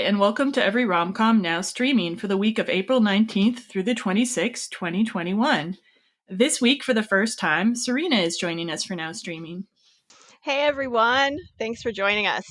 and welcome to Every Romcom now streaming for the week of April 19th through the 26th, 2021. This week, for the first time, Serena is joining us for Now Streaming. Hey everyone, thanks for joining us.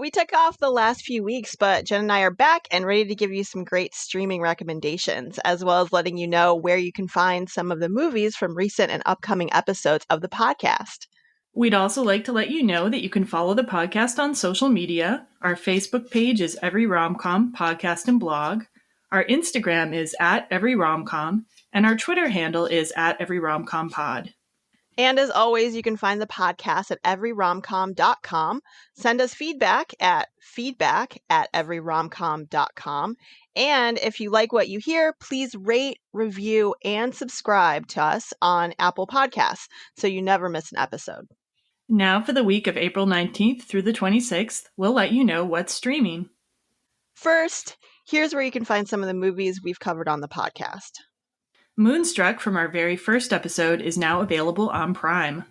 We took off the last few weeks, but Jen and I are back and ready to give you some great streaming recommendations, as well as letting you know where you can find some of the movies from recent and upcoming episodes of the podcast. We'd also like to let you know that you can follow the podcast on social media. Our Facebook page is Every Romcom Podcast and Blog. Our Instagram is @EveryRomcom, and our Twitter handle is @EveryRomcomPod. And as always, you can find the podcast at everyromcom.com. Send us feedback at feedback@everyromcom.com. And if you like what you hear, please rate, review, and subscribe to us on Apple Podcasts so you never miss an episode. Now for the week of April 19th through the 26th, we'll let you know what's streaming. First, here's where you can find some of the movies we've covered on the podcast. Moonstruck from our very first episode is now available on Prime.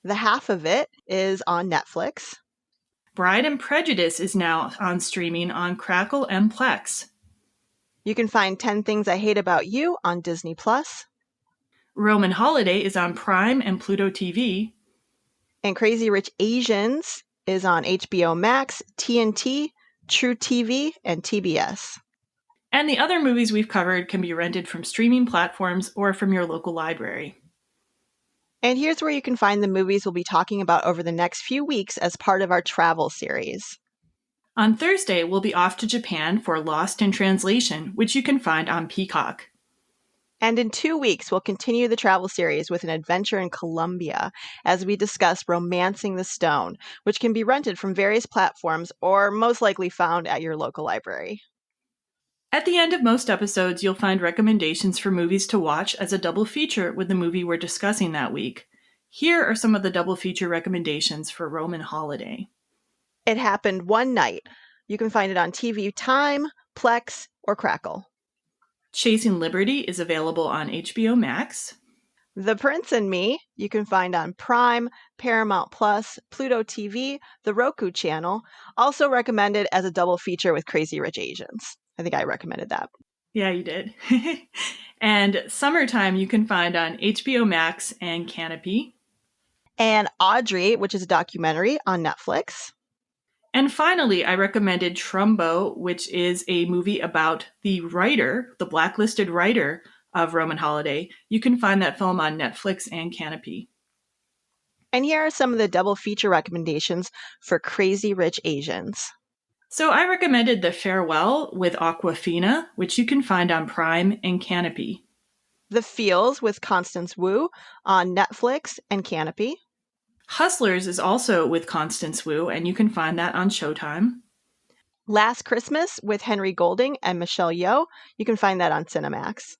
The Half of It is on Netflix. Bride and Prejudice is now on streaming on Crackle and Plex. You can find 10 Things I Hate About You on Disney+. Roman Holiday is on Prime and Pluto TV. And Crazy Rich Asians is on HBO Max, TNT, True TV, and TBS. And the other movies we've covered can be rented from streaming platforms or from your local library. And here's where you can find the movies we'll be talking about over the next few weeks as part of our travel series. On Thursday, we'll be off to Japan for Lost in Translation, which you can find on Peacock. And in 2 weeks, we'll continue the travel series with an adventure in Colombia as we discuss Romancing the Stone, which can be rented from various platforms or most likely found at your local library. At the end of most episodes, you'll find recommendations for movies to watch as a double feature with the movie we're discussing that week. Here are some of the double feature recommendations for Roman Holiday. It Happened One Night. You can find it on TV Time, Plex, or Crackle. Chasing Liberty is available on HBO Max. The Prince and Me, you can find on Prime, Paramount Plus, Pluto TV, the Roku channel, also recommended as a double feature with Crazy Rich Asians. I think I recommended that. Yeah, you did. And Summertime you can find on HBO Max and Canopy. And Audrey, which is a documentary on Netflix. And finally, I recommended Trumbo, which is a movie about the writer, the blacklisted writer of Roman Holiday. You can find that film on Netflix and Canopy. And here are some of the double feature recommendations for Crazy Rich Asians. So I recommended The Farewell with Awkwafina, which you can find on Prime and Canopy. The Feels with Constance Wu on Netflix and Canopy. Hustlers is also with Constance Wu, and you can find that on Showtime. Last Christmas with Henry Golding and Michelle Yeoh. You can find that on Cinemax.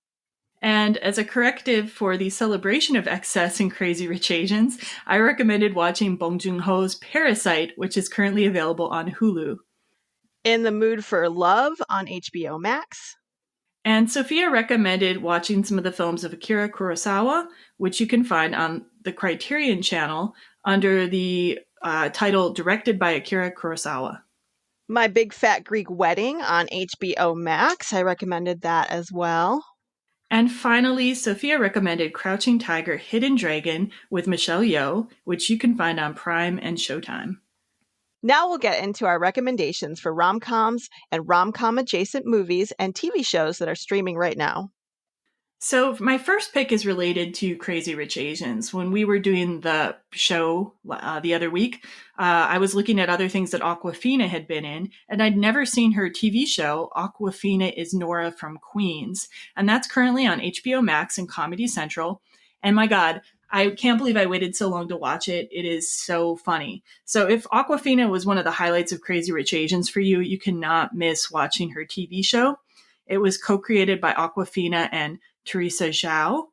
And as a corrective for the celebration of excess in Crazy Rich Asians, I recommended watching Bong Joon-ho's Parasite, which is currently available on Hulu. In the Mood for Love on HBO Max. And Sophia recommended watching some of the films of Akira Kurosawa, which you can find on the Criterion Channel under the title Directed by Akira Kurosawa. My Big Fat Greek Wedding on HBO Max. I recommended that as well. And finally, Sophia recommended Crouching Tiger, Hidden Dragon with Michelle Yeoh, which you can find on Prime and Showtime. Now we'll get into our recommendations for rom-coms and rom-com adjacent movies and TV shows that are streaming right now. So my first pick is related to Crazy Rich Asians. When we were doing the show the other week, I was looking at other things that Awkwafina had been in, and I'd never seen her TV show, Awkwafina is Nora From Queens. And that's currently on HBO Max and Comedy Central. And my God, I can't believe I waited so long to watch it. It is so funny. So if Awkwafina was one of the highlights of Crazy Rich Asians for you, you cannot miss watching her TV show. It was co-created by Awkwafina and Teresa Zhao.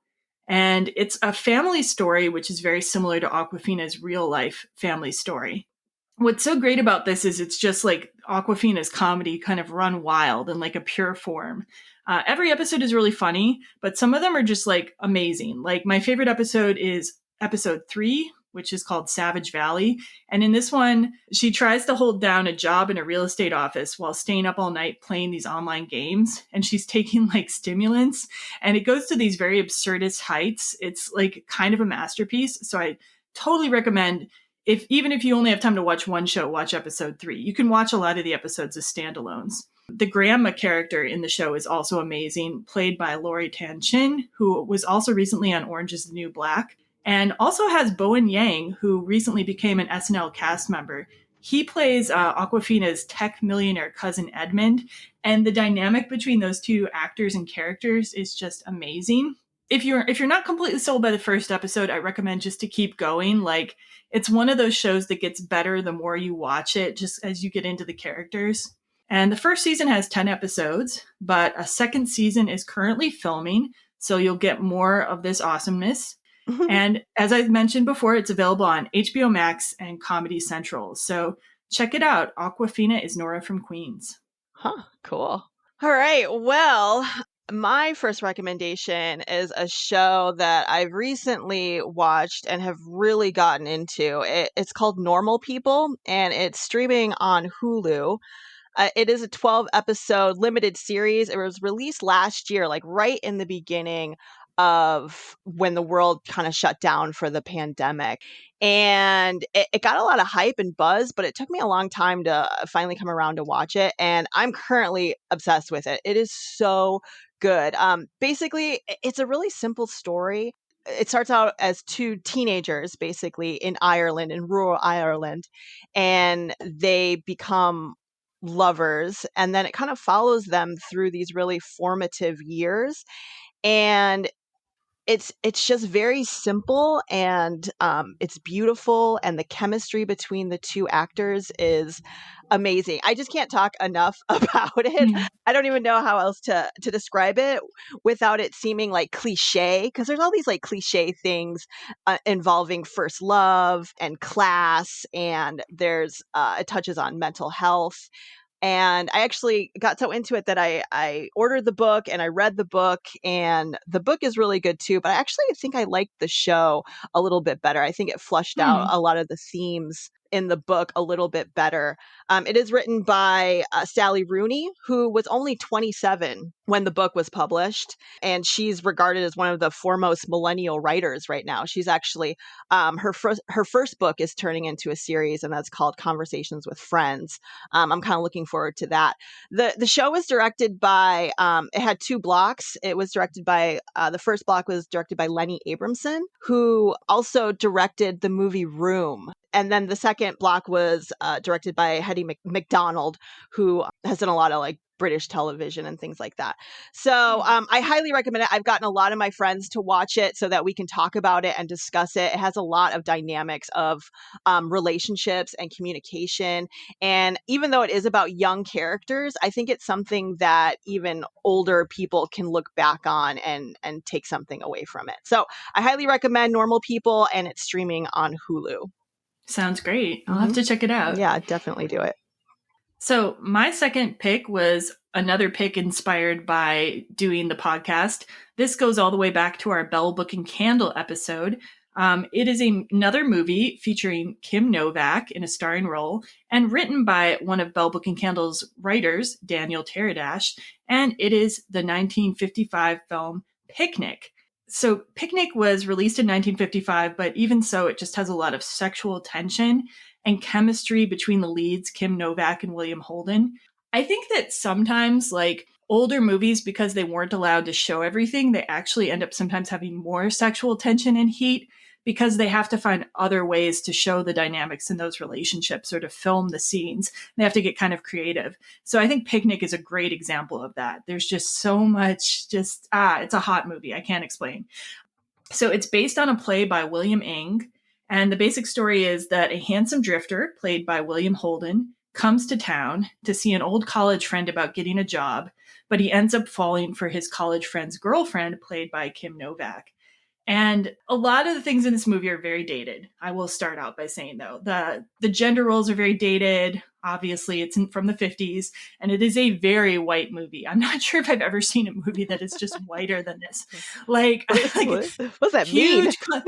And it's a family story, which is very similar to Awkwafina's real life family story. What's so great about this is it's just like Awkwafina's comedy kind of run wild in like a pure form. Every episode is really funny, but some of them are just like amazing. Like my favorite episode is episode 3, which is called Savage Valley. And in this one, she tries to hold down a job in a real estate office while staying up all night playing these online games. And she's taking like stimulants, and it goes to these very absurdist heights. It's like kind of a masterpiece. So I totally recommend, even if you only have time to watch one show, watch episode 3. You can watch a lot of the episodes as standalones. The grandma character in the show is also amazing, played by Lori Tan-Chin, who was also recently on Orange is the New Black, and also has Bowen Yang, who recently became an SNL cast member. He plays Awkwafina's tech millionaire cousin Edmund, and the dynamic between those two actors and characters is just amazing. If you're not completely sold by the first episode, I recommend just to keep going. Like, it's one of those shows that gets better the more you watch it, just as you get into the characters. And the first season has 10 episodes, but a second season is currently filming, so you'll get more of this awesomeness. And as I mentioned before, it's available on HBO Max and Comedy Central. So check it out. Awkwafina is Nora from Queens. Huh, cool. All right. Well, my first recommendation is a show that I've recently watched and have really gotten into. It's called Normal People, and it's streaming on Hulu. It is a 12-episode limited series. It was released last year, like right in the beginning of when the world kind of shut down for the pandemic. And it got a lot of hype and buzz, but it took me a long time to finally come around to watch it. And I'm currently obsessed with it. It is so good. Basically, it's a really simple story. It starts out as two teenagers, basically, in Ireland, in rural Ireland, and they become lovers. And then it kind of follows them through these really formative years. And it's just very simple, and it's beautiful, and the chemistry between the two actors is amazing. I just can't talk enough about it. I don't even know how else to describe it without it seeming like cliche, because there's all these like cliche things involving first love and class, and there's it touches on mental health. And I actually got so into it that I ordered the book and I read the book, and the book is really good too. But I actually think I liked the show a little bit better. I think it flushed out a lot of the themes in the book a little bit better. It is written by Sally Rooney, who was only 27 when the book was published, and she's regarded as one of the foremost millennial writers right now. She's actually her first book is turning into a series, and that's called Conversations with Friends. I'm kind of looking forward to that. The show was directed by it had 2 blocks. It was directed by the first block was directed by Lenny Abramson, who also directed the movie Room. And then the second block was directed by Hetty McDonald, who has done a lot of like British television and things like that. So I highly recommend it. I've gotten a lot of my friends to watch it so that we can talk about it and discuss it. It has a lot of dynamics of relationships and communication. And even though it is about young characters, I think it's something that even older people can look back on and take something away from it. So I highly recommend Normal People, and it's streaming on Hulu. Sounds great. I'll have to check it out. Yeah, definitely do it. So my second pick was another pick inspired by doing the podcast. This goes all the way back to our Bell Book and Candle episode. It is another movie featuring Kim Novak in a starring role and written by one of Bell Book and Candle's writers, Daniel Teradash, and it is the 1955 film Picnic. So Picnic was released in 1955, but even so, it just has a lot of sexual tension and chemistry between the leads, Kim Novak and William Holden. I think that sometimes, like, older movies, because they weren't allowed to show everything, they actually end up sometimes having more sexual tension and heat because they have to find other ways to show the dynamics in those relationships or to film the scenes. They have to get kind of creative. So I think Picnic is a great example of that. There's just so much it's a hot movie. I can't explain. So it's based on a play by William Ing. And the basic story is that a handsome drifter, played by William Holden, comes to town to see an old college friend about getting a job, but he ends up falling for his college friend's girlfriend, played by Kim Novak. And a lot of the things in this movie are very dated. I will start out by saying, though, the gender roles are very dated. Obviously, it's from the 50s, and it is a very white movie. I'm not sure if I've ever seen a movie that is just whiter than this. Like what's that huge mean?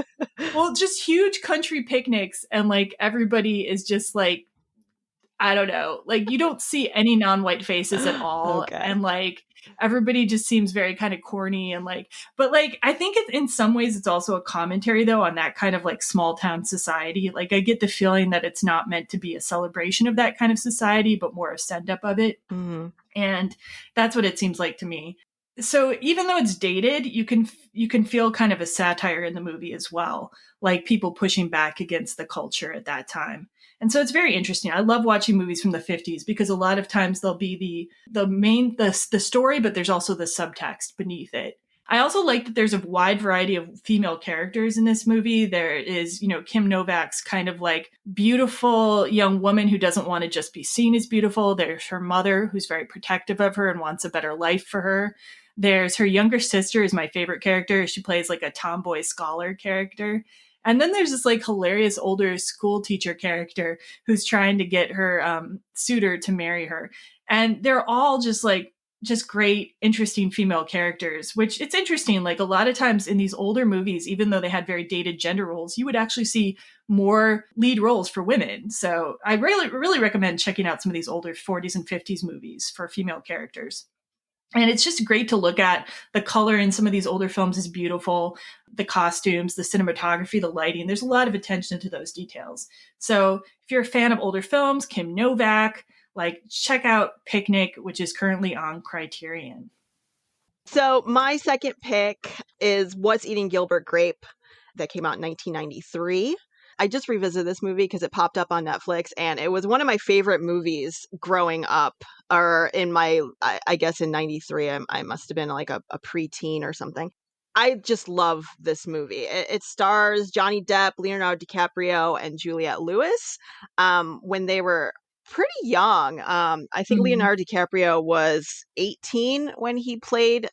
Well, just huge country picnics, and like everybody is just like, I don't know, like you don't see any non-white faces at all, Okay. and like everybody just seems very kind of corny and like, but like I think it, in some ways it's also a commentary though on that kind of like small town society. Like I get the feeling that it's not meant to be a celebration of that kind of society, but more a send up of it. Mhm. And that's what it seems like to me. So even though it's dated, you can feel kind of a satire in the movie as well, like people pushing back against the culture at that time. And so it's very interesting. I love watching movies from the 50s because a lot of times there'll be the story, but there's also the subtext beneath it. I also like that there's a wide variety of female characters in this movie. There is, Kim Novak's kind of like beautiful young woman who doesn't want to just be seen as beautiful. There's her mother who's very protective of her and wants a better life for her. There's her younger sister is my favorite character. She plays like a tomboy scholar character. And then there's this like hilarious older school teacher character who's trying to get her suitor to marry her. And they're all just great, interesting female characters, which it's interesting. Like a lot of times in these older movies, even though they had very dated gender roles, you would actually see more lead roles for women. So I really, really recommend checking out some of these older 40s and 50s movies for female characters. And it's just great to look at. The color in some of these older films is beautiful. The costumes, the cinematography, the lighting, there's a lot of attention to those details. So if you're a fan of older films, Kim Novak, like check out Picnic, which is currently on Criterion. So my second pick is What's Eating Gilbert Grape, that came out in 1993. I just revisited this movie because it popped up on Netflix, and it was one of my favorite movies growing up, or in my, I guess in 93, I must have been like a preteen or something. I just love this movie. It stars Johnny Depp, Leonardo DiCaprio, and Juliette Lewis when they were pretty young. I think Mm. Leonardo DiCaprio was 18 when he played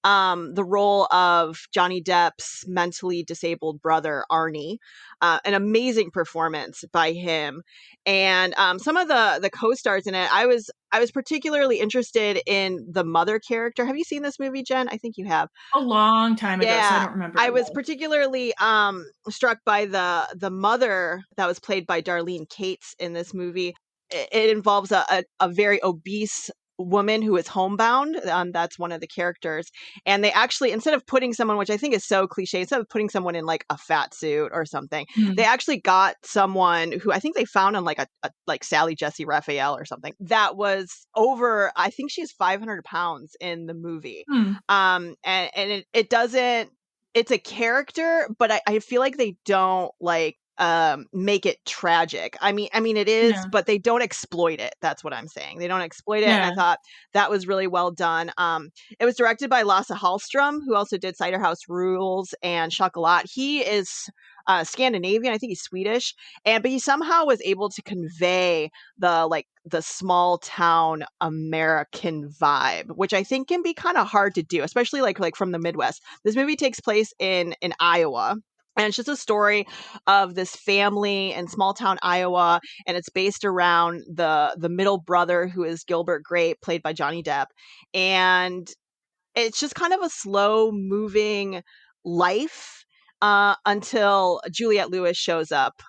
the role of Johnny Depp's mentally disabled brother, Arnie. An amazing performance by him. And some of the co-stars in it, I was particularly interested in the mother character. Have you seen this movie, Jen? I think you have. A long time ago, so I Yeah, don't remember I it was well. particularly struck by the mother that was played by Darlene Cates in this movie. It involves a very obese woman who is homebound. That's one of the characters. And they actually, instead of putting someone, which I think is so cliche, instead of putting someone in like a fat suit or something, they Mm. actually got someone who I think they found on like a like Sally Jesse Raphael or something, that was over, I think she's 500 pounds in the movie. Mm. And it doesn't, it's a character, but I feel like they don't like make it tragic. I mean it is, Yeah. but they don't exploit it. That's what I'm saying. They don't exploit it, and I Yeah. thought that was really well done. It was directed by Lasse Hallström, who also did Cider House Rules and Chocolat. He is Scandinavian. I think he's Swedish, and but he somehow was able to convey the small town American vibe, which I think can be kind of hard to do, especially like from the Midwest. This movie takes place in Iowa. And it's just a story of this family in small town Iowa, and it's based around the middle brother, who is Gilbert Grape, played by Johnny Depp. And it's just kind of a slow moving life until Juliette Lewis shows up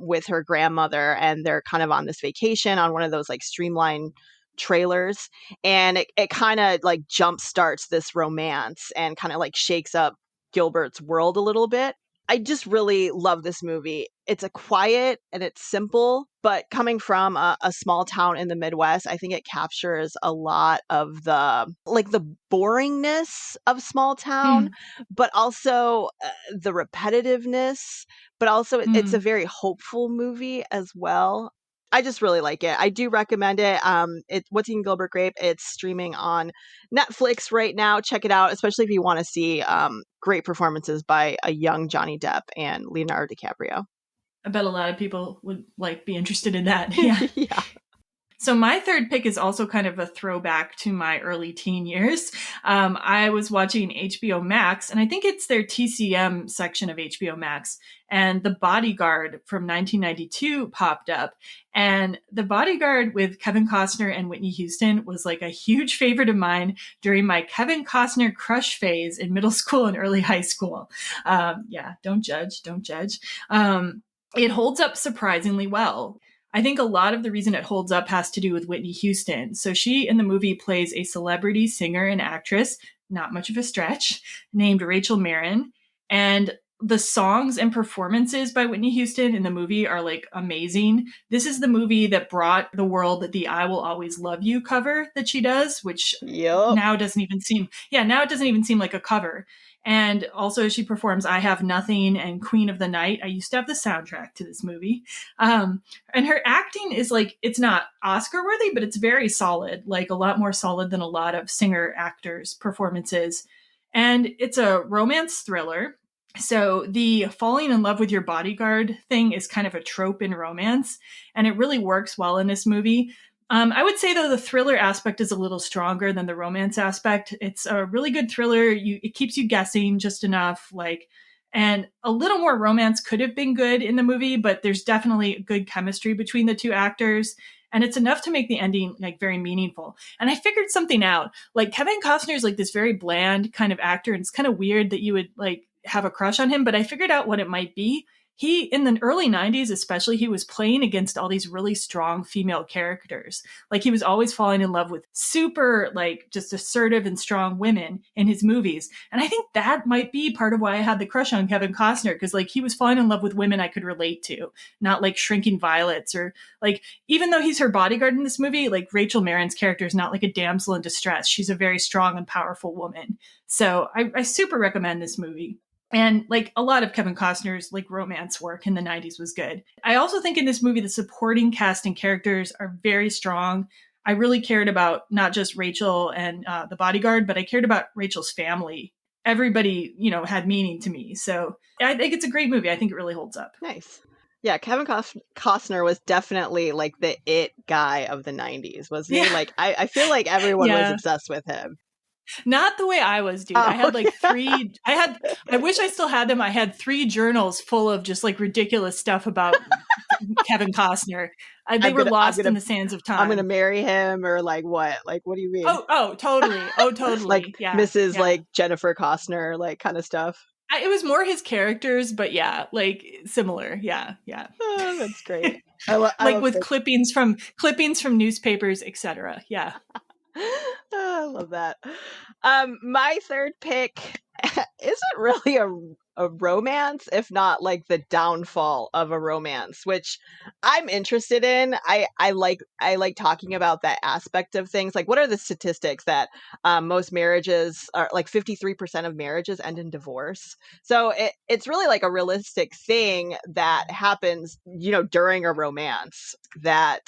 with her grandmother, and they're kind of on this vacation on one of those like streamlined trailers. And it kind of like jump starts this romance and kind of like shakes up Gilbert's world a little bit. I just really love this movie. It's a quiet and it's simple, but coming from a small town in the Midwest, I think it captures a lot of the boringness of small town, Mm. but also the repetitiveness, but also it's a Mm. very hopeful movie as well. I just really like it. I do recommend it. What's Eating Gilbert Grape? It's streaming on Netflix right now. Check it out, especially if you want to see great performances by a young Johnny Depp and Leonardo DiCaprio. I bet a lot of people would like be interested in that. Yeah. Yeah. So my third pick is also kind of a throwback to my early teen years. I was watching HBO Max, and I think it's their TCM section of HBO Max, and The Bodyguard from 1992 popped up. And The Bodyguard with Kevin Costner and Whitney Houston was like a huge favorite of mine during my Kevin Costner crush phase in middle school and early high school. Yeah, don't judge, don't judge. It holds up surprisingly well. I think a lot of the reason it holds up has to do with Whitney Houston. So she in the movie plays a celebrity singer and actress, not much of a stretch, named Rachel Marin. And the songs and performances by Whitney Houston in the movie are like amazing. This is the movie that brought the world the I Will Always Love You cover that she does, which Yep. now doesn't even seem, yeah, now it doesn't even seem like a cover. And also she performs I Have Nothing and Queen of the Night. I used to have the soundtrack to this movie. And her acting is like, it's not Oscar worthy, but it's very solid, like a lot more solid than a lot of singer actors' performances. And it's a romance thriller. So the falling in love with your bodyguard thing is kind of a trope in romance, and it really works well in this movie. I would say though the thriller aspect is a little stronger than the romance aspect. It's a really good thriller. It keeps you guessing just enough, like, and a little more romance could have been good in the movie, but there's definitely good chemistry between the two actors. And it's enough to make the ending like very meaningful. And I figured something out. Like Kevin Costner is like this very bland kind of actor, and it's kind of weird that you would like have a crush on him, but I figured out what it might be. He in the early 90s especially, he was playing against all these really strong female characters. Like he was always falling in love with super like just assertive and strong women in his movies. And I think that might be part of why I had the crush on Kevin Costner, because like he was falling in love with women I could relate to, not like shrinking violets, or like, even though he's her bodyguard in this movie, like Rachel Marin's character is not like a damsel in distress. She's a very strong and powerful woman. So I super recommend this movie. And like a lot of Kevin Costner's like romance work in the 90s was good. I also think in this movie, the supporting cast and characters are very strong. I really cared about not just Rachel and the bodyguard, but I cared about Rachel's family. Everybody, you know, had meaning to me. So I think it's a great movie. I think it really holds up. Nice. Yeah, Kevin Costner was definitely like the it guy of the 90s, wasn't he? Yeah. Like, I feel like everyone was Yeah. obsessed with him. Not the way I was, dude. I Oh, had like three, I wish I still had them. I had 3 journals full of just like ridiculous stuff about Kevin Costner. They I'm were gonna, I'm lost in gonna, the sands of I'm gonna time. marry him, or like what? Like, what do you mean? Oh, totally. Oh, Like totally. Yeah, Mrs. yeah. like Jennifer Costner, like kind of stuff. It was more his characters, but yeah, like similar. Yeah, yeah. Oh, that's great. I Like love with clippings from newspapers, etc. Yeah. oh, I love that. My third pick isn't really a romance, if not like the downfall of a romance, which I'm interested in. I like talking about that aspect of things. Like, what are the statistics that most marriages are like 53% of marriages end in divorce? So it's really like a realistic thing that happens, during a romance, that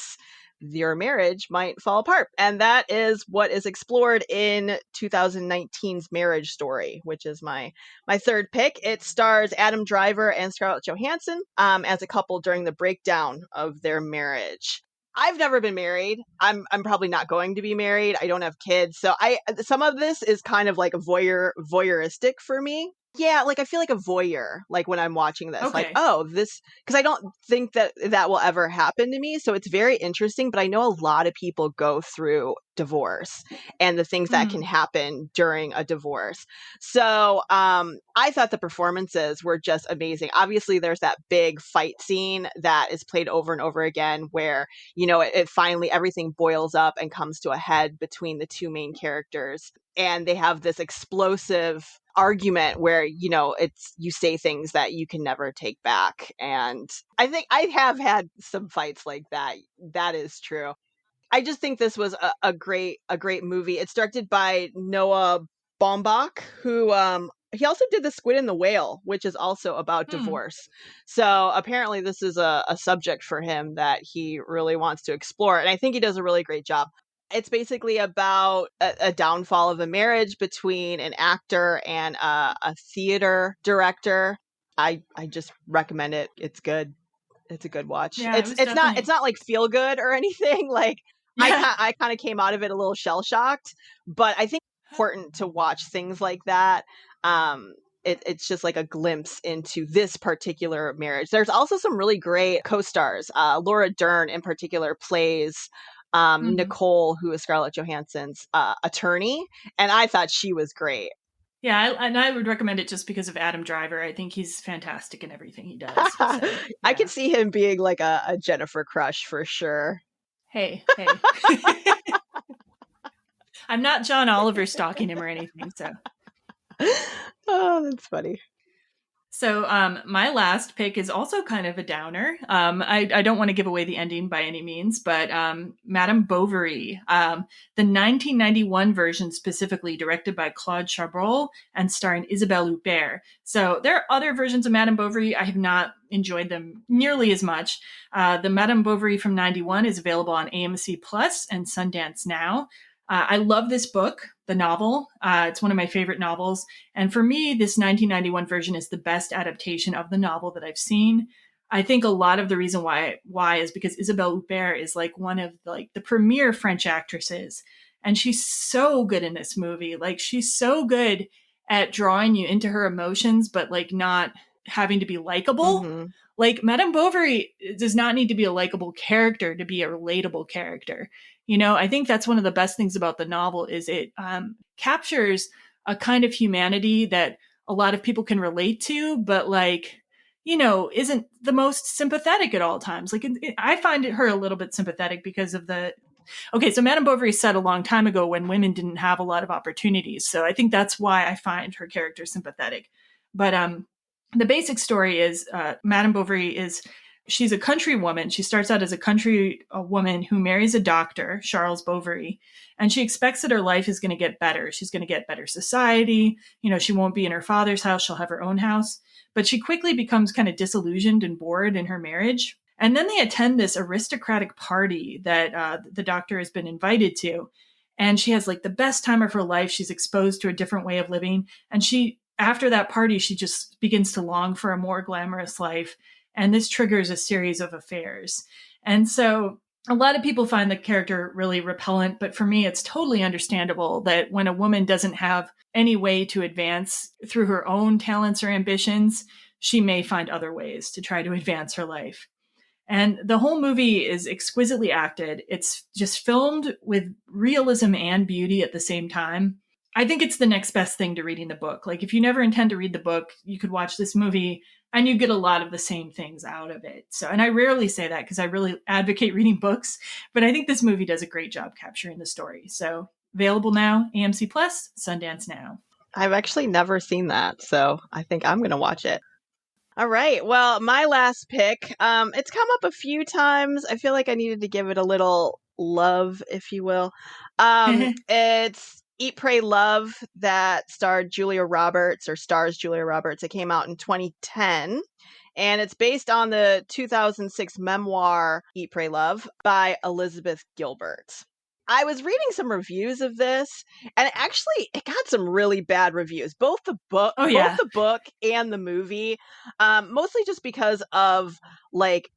your marriage might fall apart. And that is what is explored in 2019's Marriage Story, which is my third pick. It stars Adam Driver and Scarlett Johansson as a couple during the breakdown of their marriage. I've never been married. I'm probably not going to be married. I don't have kids. So some of this is kind of like voyeuristic for me. Yeah, like I feel like a voyeur, like when I'm watching this, like, Okay. oh, this, because I don't think that will ever happen to me. So it's very interesting, but I know a lot of people go through divorce and the things that can Mm. happen during a divorce. So I thought the performances were just amazing. Obviously, there's that big fight scene that is played over and over again where, it finally, everything boils up and comes to a head between the two main characters. And they have this explosive argument where, it's, you say things that you can never take back. And I think I have had some fights like that. That is true. I just think this was a great movie. It's directed by Noah Baumbach, who he also did The Squid and the Whale, which is also about Mm. divorce. So apparently this is a subject for him that he really wants to explore, and I think he does a really great job. It's basically about a downfall of a marriage between an actor and a theater director. I just recommend it. It's good. It's a good watch. Yeah, it It's was it's not it's definitely. not like feel good or anything like, Yeah. I kind of came out of it a little shell shocked, but I think it's important to watch things like that. Um, it's just like a glimpse into this particular marriage. There's also some really great co-stars. Laura Dern in particular plays Mhm. Nicole, who is Scarlett Johansson's attorney, and I thought she was great. Yeah, and I would recommend it just because of Adam Driver. I think he's fantastic in everything he does. So, I could yeah. see him being like a Jennifer crush for sure. Hey, hey. I'm not John Oliver stalking him or anything, so. Oh, that's funny. So, my last pick is also kind of a downer. I don't want to give away the ending by any means, but Madame Bovary, the 1991 version specifically, directed by Claude Chabrol and starring Isabelle Huppert. So, there are other versions of Madame Bovary. I have not enjoyed them nearly as much. The Madame Bovary from 91 is available on AMC Plus and Sundance Now. I love this book, the novel. It's one of my favorite novels. And for me, this 1991 version is the best adaptation of the novel that I've seen. I think a lot of the reason why is because Isabelle Huppert is like one of like the premier French actresses, and she's so good in this movie. Like she's so good at drawing you into her emotions, but like not having to be likable. Hmm. Like Madame Bovary does not need to be a likable character to be a relatable character. You know, I think that's one of the best things about the novel is it captures a kind of humanity that a lot of people can relate to, but like, you know, isn't the most sympathetic at all times. Like, I find her a little bit sympathetic because of the. Okay, so Madame Bovary said a long time ago when women didn't have a lot of opportunities. So I think that's why I find her character sympathetic. But the basic story is Madame Bovary is she's a country woman. She starts out as a country woman who marries a doctor, Charles Bovary, and she expects that her life is going to get better. She's going to get better society. You know, she won't be in her father's house. She'll have her own house. But she quickly becomes kind of disillusioned and bored in her marriage. And then they attend this aristocratic party that the doctor has been invited to. And she has like the best time of her life. She's exposed to a different way of living. And after that party, she just begins to long for a more glamorous life. And this triggers a series of affairs. And so a lot of people find the character really repellent, but for me, it's totally understandable that when a woman doesn't have any way to advance through her own talents or ambitions, she may find other ways to try to advance her life. And the whole movie is exquisitely acted. It's just filmed with realism and beauty at the same time. I think it's the next best thing to reading the book. Like, if you never intend to read the book, you could watch this movie and you get a lot of the same things out of it. So, and I rarely say that because I really advocate reading books, but I think this movie does a great job capturing the story. So, available now, AMC Plus, Sundance Now. I've actually never seen that, so I think I'm going to watch it. All right. Well, my last pick, it's come up a few times. I feel like I needed to give it a little love, if you will. It's Eat, Pray, Love that starred Julia Roberts or stars Julia Roberts. It came out in 2010. And it's based on the 2006 memoir Eat, Pray, Love by Elizabeth Gilbert. I was reading some reviews of this, and it got some really bad reviews. Oh, Both yeah. the book and the movie, mostly just because of like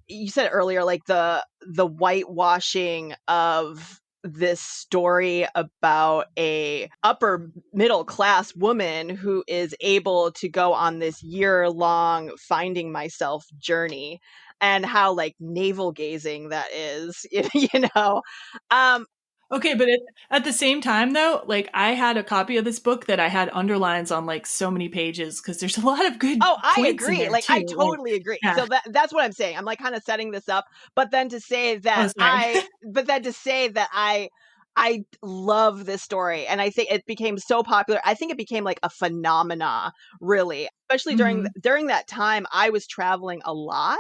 you said earlier, like the whitewashing of this story about a upper middle class woman who is able to go on this year-long finding myself journey, and how like navel gazing that is. You know. um Okay, but at the same time, though, like I had a copy of this book that I had underlines on like so many pages because there's a lot of good Oh, I points in agree. there Like, too. I Like, totally agree. yeah. So that's what I'm saying. I'm like kind of setting this up, but then to say Oh, that sorry. I love this story, and I think it became so popular. I think it became like a phenomena, really, especially Hmm. during that time. I was traveling a lot,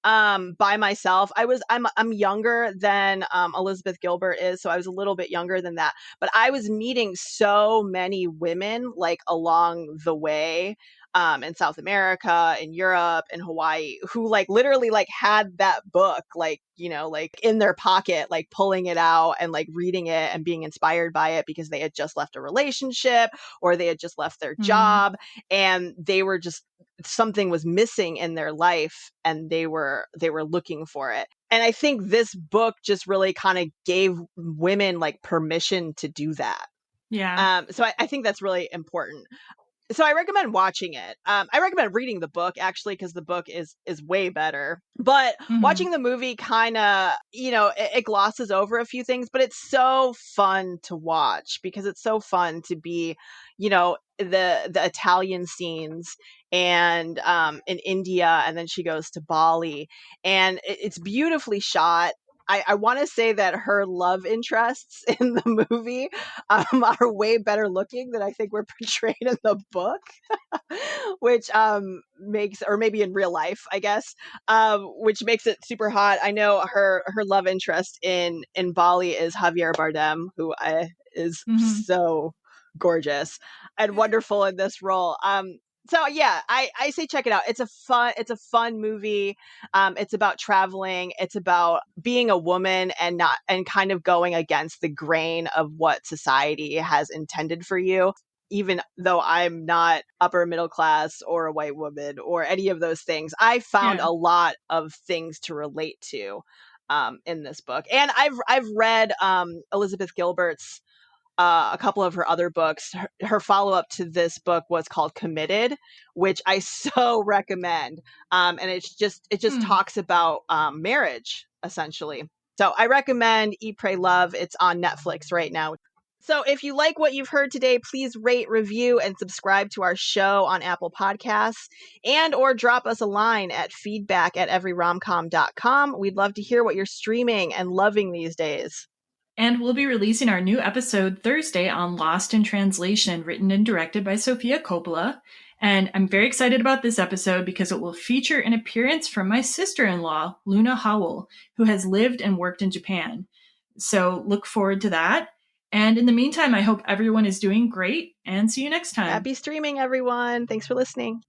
by myself. I'm younger than Elizabeth Gilbert is, so I was a little bit younger than that. But I was meeting so many women like along the way, in South America, in Europe, in Hawaii, who like literally like had that book, like, you know, like in their pocket, like pulling it out and like reading it and being inspired by it because they had just left a relationship or they had just left their Hmm. job, and they were just something was missing in their life and they were looking for it. And I think this book just really kind of gave women like permission to do that. Yeah. So I think that's really important. So I recommend watching it. I recommend reading the book actually because the book is way better. But Hmm. watching the movie kind of, it glosses over a few things, but it's so fun to watch because it's so fun to be, the Italian scenes and in India, and then she goes to Bali, and it's beautifully shot. I want to say that her love interests in the movie are way better looking than I think were portrayed in the book, which makes, or maybe in real life, I guess, which makes it super hot. I know her love interest in Bali is Javier Bardem, who is Hmm. so gorgeous and wonderful in this role. So yeah, I say check it out. It's a fun movie. It's about traveling. It's about being a woman and kind of going against the grain of what society has intended for you. Even though I'm not upper middle class or a white woman or any of those things, I found Yeah. a lot of things to relate to in this book. And I've read Elizabeth Gilbert's a couple of her other books. Her follow up to this book was called Committed, which I so recommend. And it just Hmm. talks about marriage essentially. So I recommend Eat, Pray, Love. It's on Netflix right now. So if you like what you've heard today, please rate, review, and subscribe to our show on Apple Podcasts, and or drop us a line at feedback@everyromcom.com. We'd love to hear what you're streaming and loving these days. And we'll be releasing our new episode Thursday on Lost in Translation, written and directed by Sofia Coppola. And I'm very excited about this episode because it will feature an appearance from my sister in law, Luna Howell, who has lived and worked in Japan. So look forward to that. And in the meantime, I hope everyone is doing great and see you next time. Happy streaming, everyone. Thanks for listening.